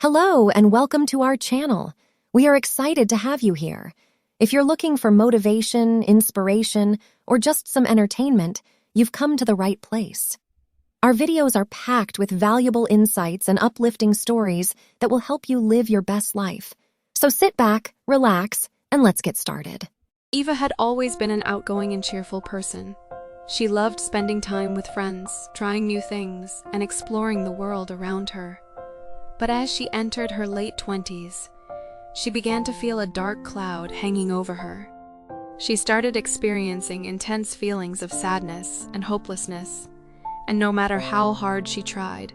Hello and welcome to our channel. We are excited to have you here. If you're looking for motivation, inspiration, or just some entertainment, you've come to the right place. Our videos are packed with valuable insights and uplifting stories that will help you live your best life. So sit back, relax, and let's get started. Eva had always been an outgoing and cheerful person. She loved spending time with friends, trying new things, and exploring the world around her. But as she entered her late 20s, she began to feel a dark cloud hanging over her. She started experiencing intense feelings of sadness and hopelessness, and no matter how hard she tried,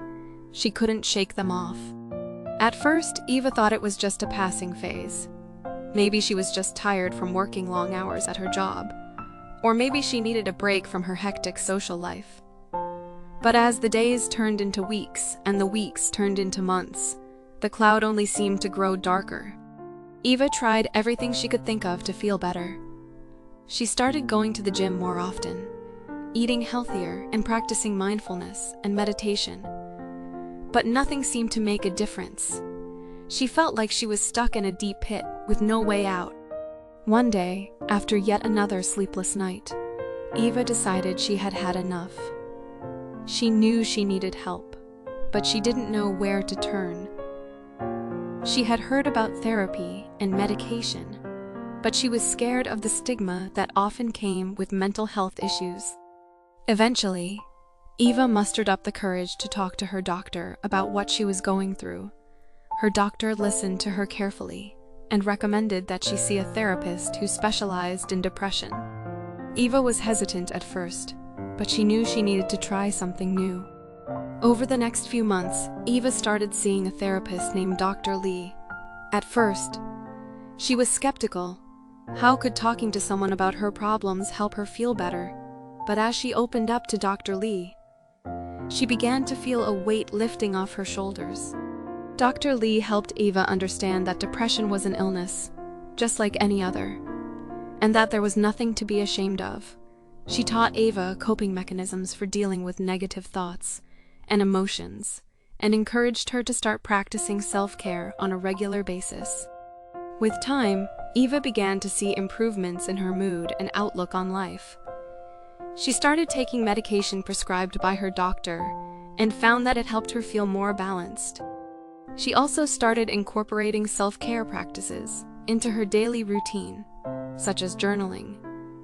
she couldn't shake them off. At first, Eva thought it was just a passing phase. Maybe she was just tired from working long hours at her job, or maybe she needed a break from her hectic social life. But as the days turned into weeks and the weeks turned into months, the cloud only seemed to grow darker. Eva tried everything she could think of to feel better. She started going to the gym more often, eating healthier and practicing mindfulness and meditation. But nothing seemed to make a difference. She felt like she was stuck in a deep pit with no way out. One day, after yet another sleepless night, Eva decided she had had enough. She knew she needed help, but she didn't know where to turn. She had heard about therapy and medication, but she was scared of the stigma that often came with mental health issues. Eventually, Eva mustered up the courage to talk to her doctor about what she was going through. Her doctor listened to her carefully and recommended that she see a therapist who specialized in depression. Eva was hesitant at first, but she knew she needed to try something new. Over the next few months, Eva started seeing a therapist named Dr. Lee. At first, she was skeptical. How could talking to someone about her problems help her feel better? But as she opened up to Dr. Lee, she began to feel a weight lifting off her shoulders. Dr. Lee helped Eva understand that depression was an illness, just like any other, and that there was nothing to be ashamed of. She taught Eva coping mechanisms for dealing with negative thoughts and emotions, and encouraged her to start practicing self-care on a regular basis. With time, Eva began to see improvements in her mood and outlook on life. She started taking medication prescribed by her doctor and found that it helped her feel more balanced. She also started incorporating self-care practices into her daily routine, such as journaling,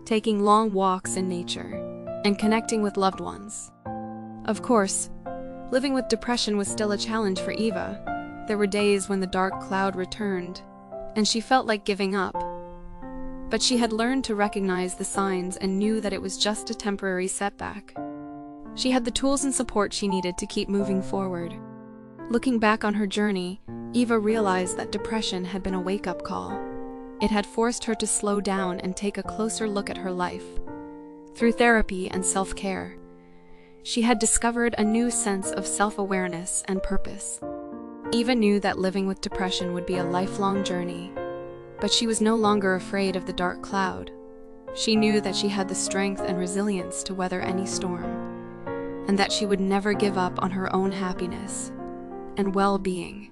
taking long walks in nature, and connecting with loved ones. Of course, living with depression was still a challenge for Eva. There were days when the dark cloud returned, and she felt like giving up. But she had learned to recognize the signs and knew that it was just a temporary setback. She had the tools and support she needed to keep moving forward. Looking back on her journey, Eva realized that depression had been a wake-up call. It had forced her to slow down and take a closer look at her life. Through therapy and self-care, she had discovered a new sense of self-awareness and purpose. Eva knew that living with depression would be a lifelong journey, but she was no longer afraid of the dark cloud. She knew that she had the strength and resilience to weather any storm, and that she would never give up on her own happiness and well-being.